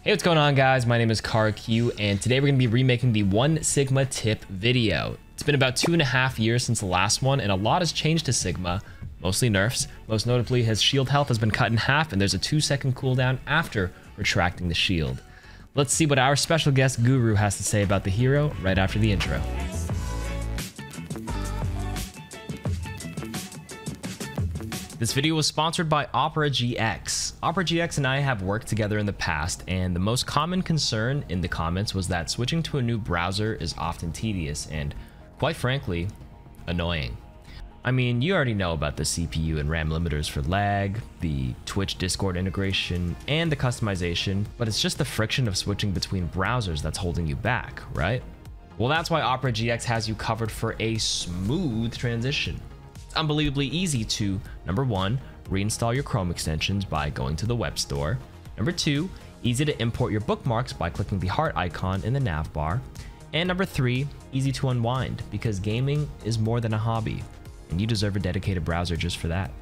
Hey, what's going on, guys? My name is KarQ, and today we're going to be remaking the 1 Sigma tip video. It's been about 2.5 years since the last one, and a lot has changed to Sigma, mostly nerfs. Most notably, his shield health has been cut in half, and there's a 2-second cooldown after retracting the shield. Let's see what our special guest Guru has to say about the hero right after the intro. This video was sponsored by Opera GX. Opera GX and I have worked together in the past, and the most common concern in the comments was that switching to a new browser is often tedious and, quite frankly, annoying. I mean, you already know about the CPU and RAM limiters for lag, the Twitch Discord integration, and the customization, but it's just the friction of switching between browsers that's holding you back, right? Well, that's why Opera GX has you covered for a smooth transition. Unbelievably easy to, number 1, reinstall your Chrome extensions by going to the web store. Number 2, easy to import your bookmarks by clicking the heart icon in the nav bar. And number 3, easy to unwind, because gaming is more than a hobby, and you deserve a dedicated browser just for that.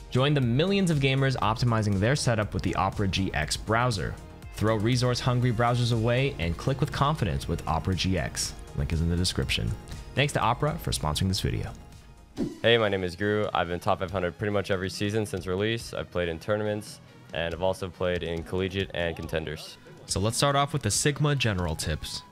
Join the millions of gamers optimizing their setup with the Opera GX browser. Throw resource-hungry browsers away and click with confidence with Opera GX. Link is in the description. Thanks to Opera for sponsoring this video. Hey, my name is Guru. I've been top 500 pretty much every season since release. I've played in tournaments, and I've also played in collegiate and contenders. So let's start off with the Sigma general tips.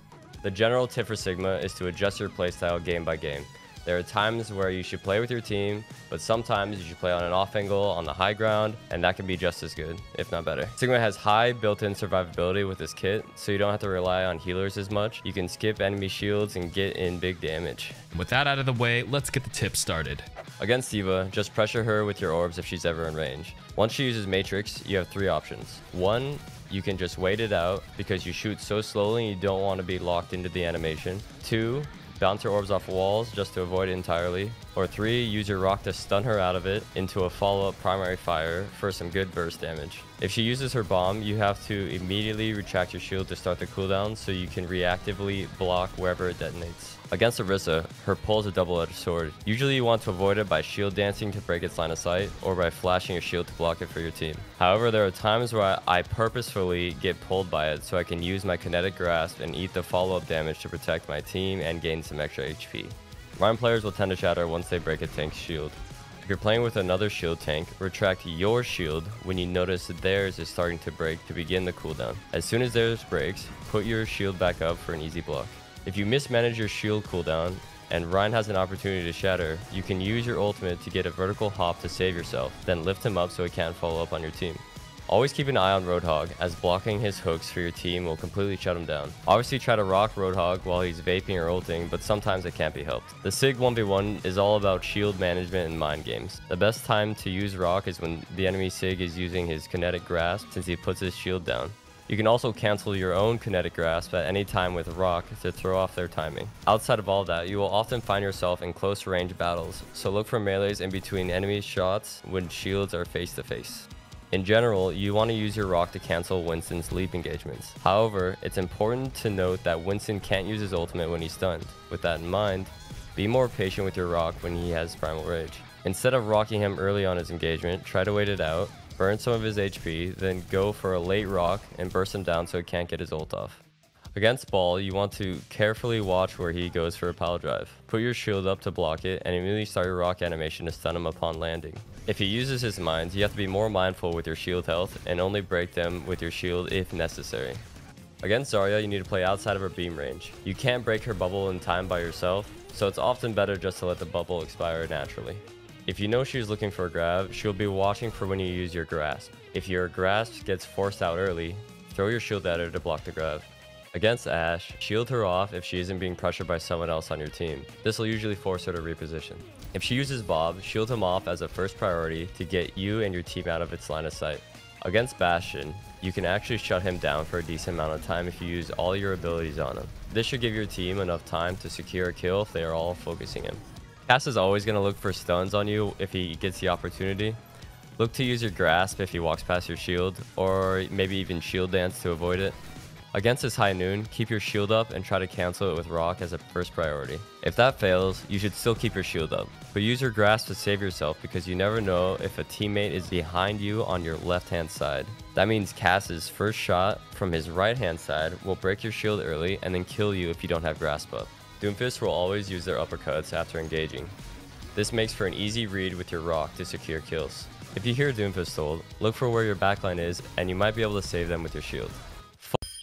The general tip for Sigma is to adjust your playstyle game by game. There are times where you should play with your team, but sometimes you should play on an off angle on the high ground, and that can be just as good, if not better. Sigma has high built-in survivability with this kit, so you don't have to rely on healers as much. You can skip enemy shields and get in big damage. With that out of the way, let's get the tips started. Against D.Va, just pressure her with your orbs if she's ever in range. Once she uses Matrix, you have 3 options. 1, you can just wait it out because you shoot so slowly and you don't want to be locked into the animation. 2, bounce her orbs off walls just to avoid it entirely. Or 3, use your rock to stun her out of it into a follow-up primary fire for some good burst damage. If she uses her bomb, you have to immediately retract your shield to start the cooldown so you can reactively block wherever it detonates. Against Orisa, her pull is a double-edged sword. Usually you want to avoid it by shield dancing to break its line of sight, or by flashing your shield to block it for your team. However, there are times where I purposefully get pulled by it so I can use my kinetic grasp and eat the follow-up damage to protect my team and gain some extra HP. Ryan players will tend to shatter once they break a tank's shield. If you're playing with another shield tank, retract your shield when you notice that theirs is starting to break to begin the cooldown. As soon as theirs breaks, put your shield back up for an easy block. If you mismanage your shield cooldown and Ryan has an opportunity to shatter, you can use your ultimate to get a vertical hop to save yourself, then lift him up so he can't follow up on your team. Always keep an eye on Roadhog, as blocking his hooks for your team will completely shut him down. Obviously try to rock Roadhog while he's vaping or ulting, but sometimes it can't be helped. The Sig 1v1 is all about shield management and mind games. The best time to use rock is when the enemy Sig is using his kinetic grasp since he puts his shield down. You can also cancel your own kinetic grasp at any time with rock to throw off their timing. Outside of all that, you will often find yourself in close range battles, so look for melees in between enemy shots when shields are face to face. In general, you want to use your rock to cancel Winston's leap engagements. However, it's important to note that Winston can't use his ultimate when he's stunned. With that in mind, be more patient with your rock when he has primal rage. Instead of rocking him early on his engagement, try to wait it out, burn some of his HP, then go for a late rock and burst him down so he can't get his ult off. Against Ball, you want to carefully watch where he goes for a pile drive. Put your shield up to block it and immediately start your rock animation to stun him upon landing. If he uses his mines, you have to be more mindful with your shield health and only break them with your shield if necessary. Against Zarya, you need to play outside of her beam range. You can't break her bubble in time by yourself, so it's often better just to let the bubble expire naturally. If you know she's looking for a grab, she'll be watching for when you use your grasp. If your grasp gets forced out early, throw your shield at her to block the grab. Against Ashe, shield her off if she isn't being pressured by someone else on your team. This will usually force her to reposition. If she uses Bob, shield him off as a first priority to get you and your team out of its line of sight. Against Bastion, you can actually shut him down for a decent amount of time if you use all your abilities on him. This should give your team enough time to secure a kill if they are all focusing him. Cass is always going to look for stuns on you if he gets the opportunity. Look to use your grasp if he walks past your shield, or maybe even shield dance to avoid it. Against his High Noon, keep your shield up and try to cancel it with Rock as a first priority. If that fails, you should still keep your shield up, but use your grasp to save yourself because you never know if a teammate is behind you on your left hand side. That means Cass's first shot from his right hand side will break your shield early and then kill you if you don't have grasp up. Doomfist will always use their uppercuts after engaging. This makes for an easy read with your Rock to secure kills. If you hear Doomfist hold, look for where your backline is and you might be able to save them with your shield.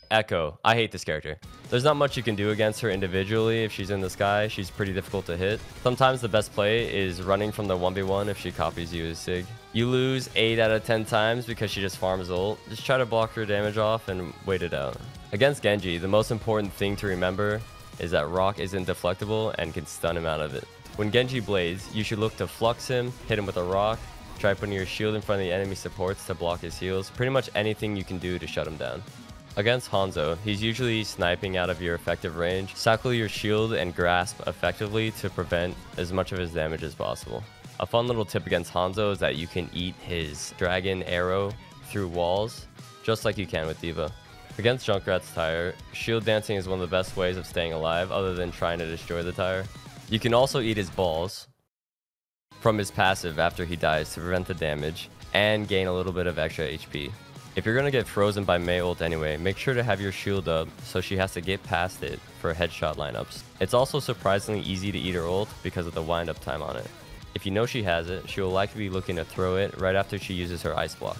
Echo. I hate this character. There's not much you can do against her individually. If she's in the sky, she's pretty difficult to hit. Sometimes the best play is running from the 1v1 if she copies you as Sig. You lose 8 out of 10 times because she just farms ult. Just try to block her damage off and wait it out. Against Genji, the most important thing to remember is that Rock isn't deflectable and can stun him out of it. When Genji blades, you should look to flux him, hit him with a rock, try putting your shield in front of the enemy supports to block his heals. Pretty much anything you can do to shut him down. Against Hanzo, he's usually sniping out of your effective range. Cycle your shield and grasp effectively to prevent as much of his damage as possible. A fun little tip against Hanzo is that you can eat his dragon arrow through walls, just like you can with D.Va. Against Junkrat's Tire, shield dancing is one of the best ways of staying alive other than trying to destroy the tire. You can also eat his balls from his passive after he dies to prevent the damage and gain a little bit of extra HP. If you're going to get frozen by Mei ult anyway, make sure to have your shield up so she has to get past it for headshot lineups. It's also surprisingly easy to eat her ult because of the wind up time on it. If you know she has it, she will likely be looking to throw it right after she uses her ice block.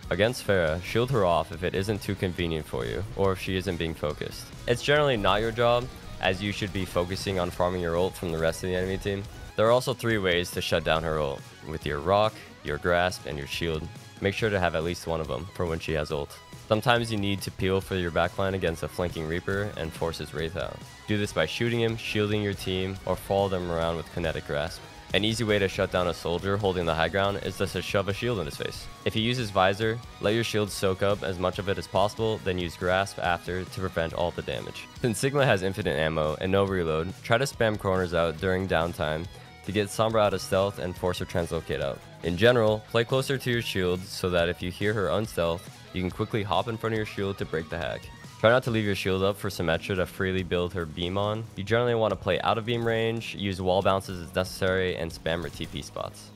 Against Pharah, shield her off if it isn't too convenient for you or if she isn't being focused. It's generally not your job, as you should be focusing on farming your ult from the rest of the enemy team. There are also 3 ways to shut down her ult, with your Rock, your grasp, and your shield. Make sure to have at least one of them for when she has ult. Sometimes you need to peel for your backline against a flanking Reaper and force his Wraith out. Do this by shooting him, shielding your team, or follow them around with kinetic grasp. An easy way to shut down a soldier holding the high ground is just to shove a shield in his face. If he uses Visor, let your shield soak up as much of it as possible, then use grasp after to prevent all the damage. Since Sigma has infinite ammo and no reload, try to spam corners out during downtime to get Sombra out of stealth and force her translocate out. In general, play closer to your shield so that if you hear her unstealth, you can quickly hop in front of your shield to break the hack. Try not to leave your shield up for Symmetra to freely build her beam on. You generally want to play out of beam range, use wall bounces as necessary, and spam her TP spots.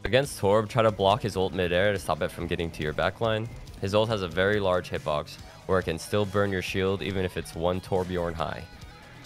Against Torb, try to block his ult mid-air to stop it from getting to your backline. His ult has a very large hitbox, where it can still burn your shield even if it's 1 Torbjorn high.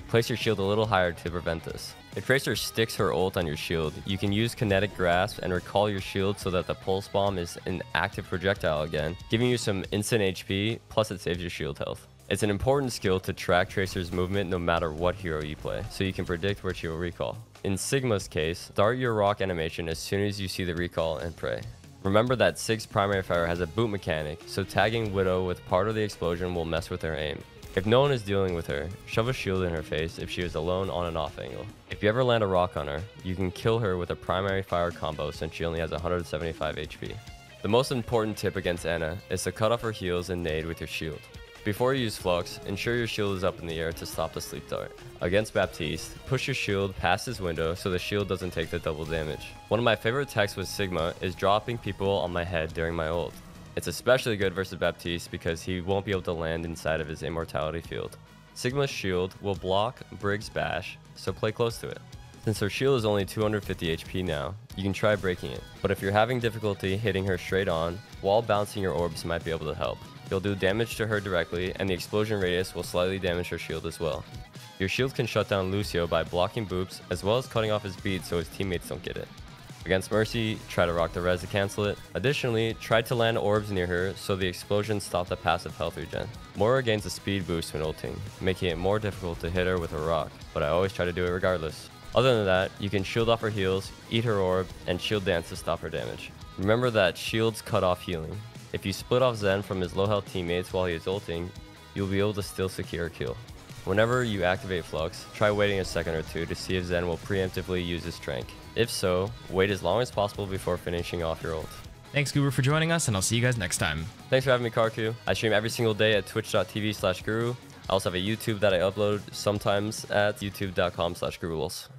Place your shield a little higher to prevent this. If Tracer sticks her ult on your shield, you can use Kinetic Grasp and recall your shield so that the Pulse Bomb is an active projectile again, giving you some instant HP, plus it saves your shield health. It's an important skill to track Tracer's movement no matter what hero you play, so you can predict where she will recall. In Sigma's case, start your Rock animation as soon as you see the recall and pray. Remember that Sig's primary fire has a boot mechanic, so tagging Widow with part of the explosion will mess with her aim. If no one is dealing with her, shove a shield in her face if she is alone on an off angle. If you ever land a Rock on her, you can kill her with a primary fire combo since she only has 175 HP. The most important tip against Ana is to cut off her heals and nade with your shield. Before you use Flux, ensure your shield is up in the air to stop the sleep dart. Against Baptiste, push your shield past his window so the shield doesn't take the double damage. One of my favorite techs with Sigma is dropping people on my head during my ult. It's especially good versus Baptiste because he won't be able to land inside of his immortality field. Sigma's shield will block Brig's bash, so play close to it. Since her shield is only 250 HP now, you can try breaking it, but if you're having difficulty hitting her straight on, wall bouncing your orbs might be able to help. You'll do damage to her directly, and the explosion radius will slightly damage her shield as well. Your shield can shut down Lucio by blocking boops, as well as cutting off his bead so his teammates don't get it. Against Mercy, try to rock the res to cancel it. Additionally, try to land orbs near her so the explosions stop the passive health regen. Moira gains a speed boost when ulting, making it more difficult to hit her with a rock, but I always try to do it regardless. Other than that, you can shield off her heals, eat her orb, and shield dance to stop her damage. Remember that shields cut off healing. If you split off Zen from his low health teammates while he is ulting, you'll be able to still secure a kill. Whenever you activate Flux, try waiting a second or two to see if Zen will preemptively use his Trank. If so, wait as long as possible before finishing off your ult. Thanks, Guru, for joining us, and I'll see you guys next time. Thanks for having me, Karku. I stream every single day at twitch.tv/guru. I also have a YouTube that I upload sometimes at youtube.com/guruwills.